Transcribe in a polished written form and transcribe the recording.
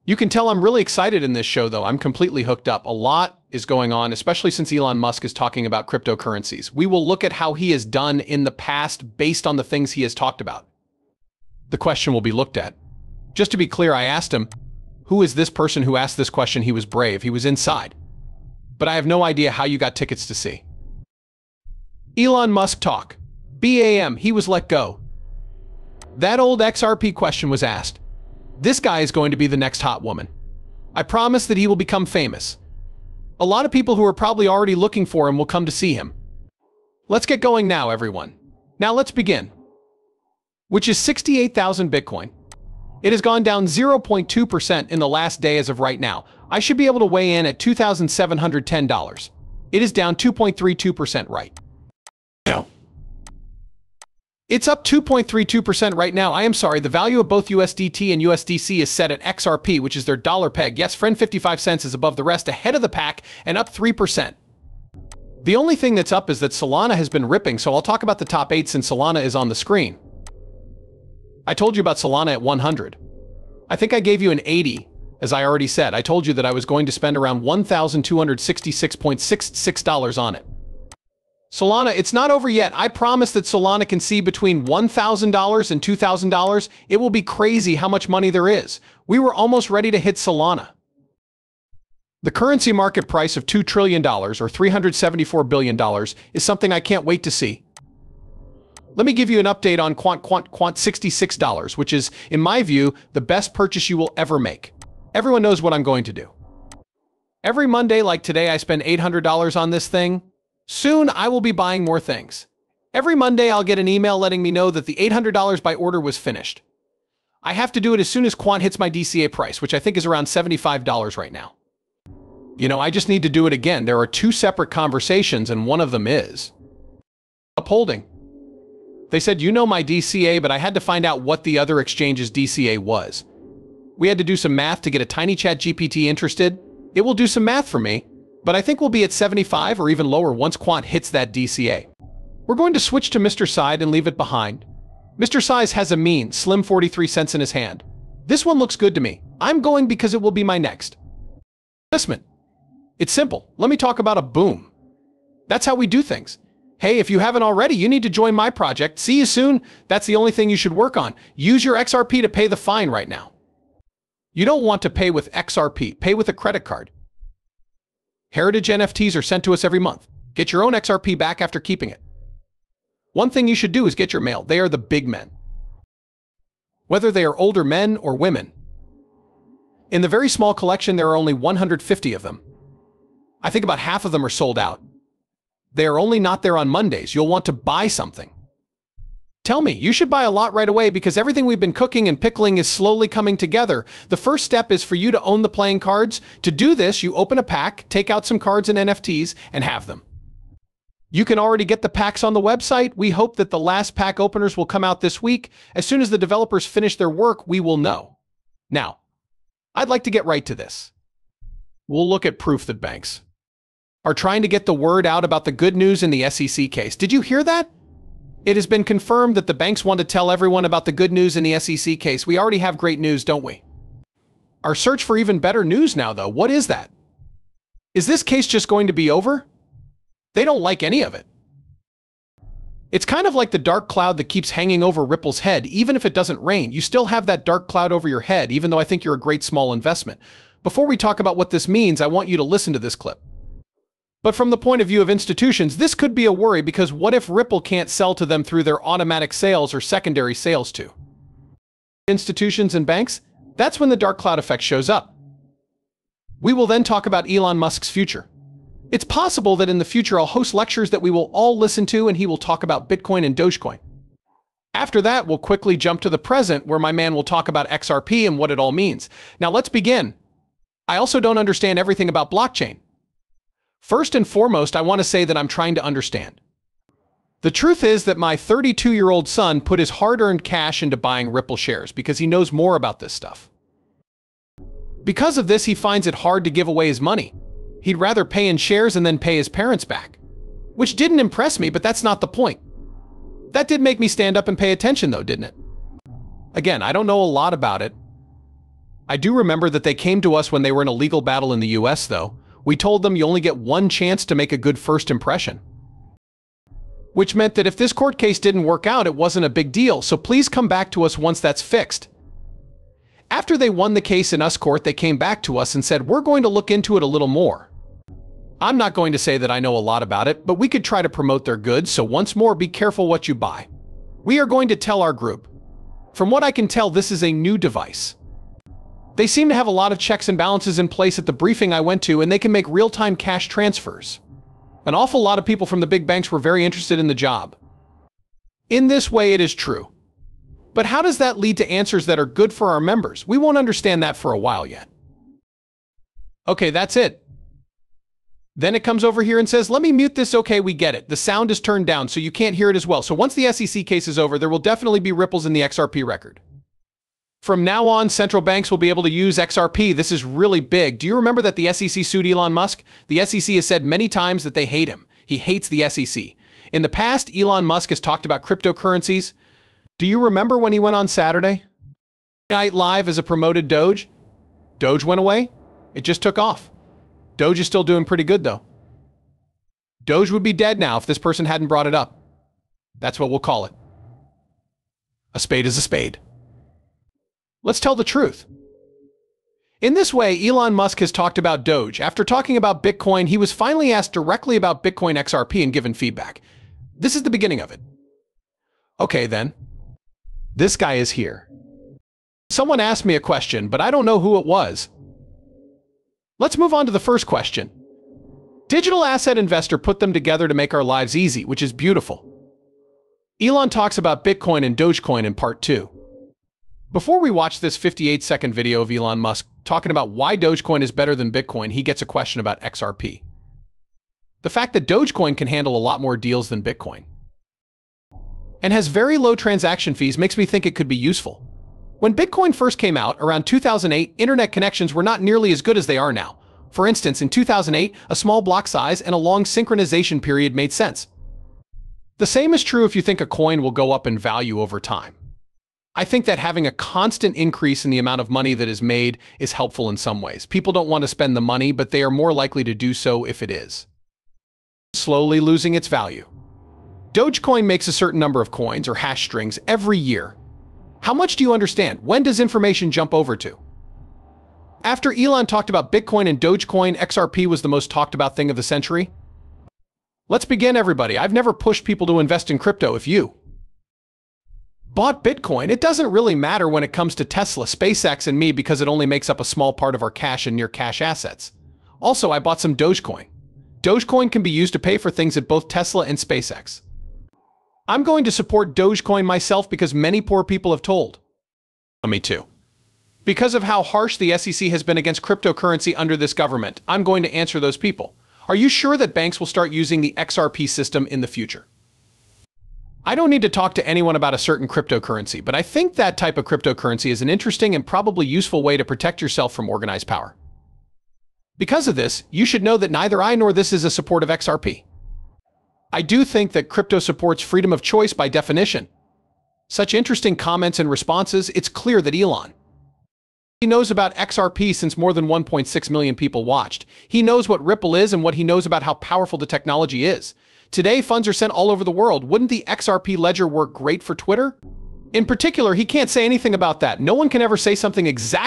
You can tell I'm really excited in this show, though. I'm completely hooked up. A lot is going on, especially since Elon Musk is talking about cryptocurrencies. We will look at how he has done in the past based on the things he has talked about. The question will be looked at. Just to be clear, I asked him, who is this person who asked this question? He was brave. He was inside. But I have no idea how you got tickets to see. Elon Musk talk. BAM, he was let go. That old XRP question was asked. This guy is going to be the next hot woman. I promise that he will become famous. A lot of people who are probably already looking for him will come to see him. Let's get going now, everyone. Now let's begin. Which is 68,000 Bitcoin. It has gone down 0.2% in the last day as of right now. I should be able to weigh in at $2,710. It is down 2.32% right now. It's up 2.32% right now. I am sorry, the value of both USDT and USDC is set at XRP, which is their dollar peg. Yes, friend, 55 cents is above the rest, ahead of the pack, and up 3%. The only thing that's up is that Solana has been ripping, so I'll talk about the top 8 since Solana is on the screen. I told you about Solana at 100. I think I gave you an 80, as I already said. I told you that I was going to spend around $1,266.66 on it. Solana, it's not over yet. I promise that Solana can see between $1,000 and $2,000. It will be crazy how much money there is. We were almost ready to hit Solana. The currency market price of $2 trillion, or $374 billion, is something I can't wait to see. Let me give you an update on Quant $66, which is, in my view, the best purchase you will ever make. Everyone knows what I'm going to do. Every Monday, like today, I spend $800 on this thing. Soon, I will be buying more things. Every Monday, I'll get an email letting me know that the $800 by order was finished. I have to do it as soon as Quant hits my DCA price, which I think is around $75 right now. You know, I just need to do it again. There are 2 separate conversations, and one of them is upholding. They said, you know my DCA, but I had to find out what the other exchange's DCA was. We had to do some math to get a tiny chat GPT interested. It will do some math for me. But I think we'll be at 75 or even lower once Quant hits that DCA. We're going to switch to Mr. Side and leave it behind. Mr. Size has a mean, slim 43 cents in his hand. This one looks good to me. I'm going because it will be my next investment. It's simple. Let me talk about a boom. That's how we do things. Hey, if you haven't already, you need to join my project. See you soon. That's the only thing you should work on. Use your XRP to pay the fine right now. You don't want to pay with XRP. Pay with a credit card. Heritage NFTs are sent to us every month. Get your own XRP back after keeping it. One thing you should do is get your mail. They are the big men. Whether they are older men or women. In the very small collection, there are only 150 of them. I think about half of them are sold out. They are only not there on Mondays. You'll want to buy something. Tell me, you should buy a lot right away because everything we've been cooking and pickling is slowly coming together. The first step is for you to own the playing cards. To do this, you open a pack, take out some cards and NFTs, and have them. You can already get the packs on the website. We hope that the last pack openers will come out this week. As soon as the developers finish their work, we will know. Now, I'd like to get right to this. We'll look at proof that banks are trying to get the word out about the good news in the SEC case. Did you hear that? It has been confirmed that the banks want to tell everyone about the good news in the SEC case. We already have great news, don't we? Our search for even better news now, though. What is that? Is this case just going to be over? They don't like any of it. It's kind of like the dark cloud that keeps hanging over Ripple's head. Even if it doesn't rain, you still have that dark cloud over your head, even though I think you're a great small investment. Before we talk about what this means, I want you to listen to this clip. But from the point of view of institutions, this could be a worry because what if Ripple can't sell to them through their automatic sales or secondary sales to institutions and banks? That's when the dark cloud effect shows up. We will then talk about Elon Musk's future. It's possible that in the future I'll host lectures that we will all listen to and he will talk about Bitcoin and Dogecoin. After that, we'll quickly jump to the present where my man will talk about XRP and what it all means. Now let's begin. I also don't understand everything about blockchain. First and foremost, I want to say that I'm trying to understand. The truth is that my 32-year-old son put his hard-earned cash into buying Ripple shares because he knows more about this stuff. Because of this, he finds it hard to give away his money. He'd rather pay in shares and then pay his parents back. Which didn't impress me, but that's not the point. That did make me stand up and pay attention though, didn't it? Again, I don't know a lot about it. I do remember that they came to us when they were in a legal battle in the US, though. We told them you only get one chance to make a good first impression. Which meant that if this court case didn't work out, it wasn't a big deal, so please come back to us once that's fixed. After they won the case in us court, they came back to us and said, we're going to look into it a little more. I'm not going to say that I know a lot about it, but we could try to promote their goods, so once more, be careful what you buy. We are going to tell our group. From what I can tell, this is a new device. They seem to have a lot of checks and balances in place at the briefing I went to, and they can make real-time cash transfers. An awful lot of people from the big banks were very interested in the job. In this way, it is true. But how does that lead to answers that are good for our members? We won't understand that for a while yet. Okay, that's it. Then it comes over here and says, let me mute this. Okay, we get it. The sound is turned down, so you can't hear it as well. So once the SEC case is over, there will definitely be ripples in the XRP record. From now on, central banks will be able to use XRP. This is really big. Do you remember that the SEC sued Elon Musk? The SEC has said many times that they hate him. He hates the SEC. In the past, Elon Musk has talked about cryptocurrencies. Do you remember when he went on Saturday Night Live as a promoted Doge? Doge went away. It just took off. Doge is still doing pretty good, though. Doge would be dead now if this person hadn't brought it up. That's what we'll call it. A spade is a spade. Let's tell the truth. In this way, Elon Musk has talked about Doge. After talking about Bitcoin, he was finally asked directly about Bitcoin XRP and given feedback. This is the beginning of it. Okay, then. This guy is here. Someone asked me a question, but I don't know who it was. Let's move on to the first question. Digital asset investor put them together to make our lives easy, which is beautiful. Elon talks about Bitcoin and Dogecoin in part 2. Before we watch this 58-second video of Elon Musk talking about why Dogecoin is better than Bitcoin, he gets a question about XRP. The fact that Dogecoin can handle a lot more deals than Bitcoin and has very low transaction fees makes me think it could be useful. When Bitcoin first came out, around 2008, internet connections were not nearly as good as they are now. For instance, in 2008, a small block size and a long synchronization period made sense. The same is true if you think a coin will go up in value over time. I think that having a constant increase in the amount of money that is made is helpful in some ways. People don't want to spend the money, but they are more likely to do so if it is slowly losing its value. Dogecoin makes a certain number of coins or hash strings every year. How much do you understand? When does information jump over to? After Elon talked about Bitcoin and Dogecoin, XRP was the most talked about thing of the century. Let's begin, everybody. I've never pushed people to invest in crypto. If you bought Bitcoin, it doesn't really matter when it comes to Tesla, SpaceX, and me because it only makes up a small part of our cash and near cash assets. Also, I bought some Dogecoin. Dogecoin can be used to pay for things at both Tesla and SpaceX. I'm going to support Dogecoin myself because many poor people have told. Me too. Because of how harsh the SEC has been against cryptocurrency under this government, I'm going to answer those people. Are you sure that banks will start using the XRP system in the future? I don't need to talk to anyone about a certain cryptocurrency, but I think that type of cryptocurrency is an interesting and probably useful way to protect yourself from organized power. Because of this, you should know that neither I nor this is a support of XRP. I do think that crypto supports freedom of choice by definition. Such interesting comments and responses, it's clear that Elon he knows about XRP since more than 1.6 million people watched. He knows what Ripple is and what he knows about how powerful the technology is. Today, funds are sent all over the world. Wouldn't the XRP ledger work great for Twitter? In particular, he can't say anything about that. No one can ever say something exactly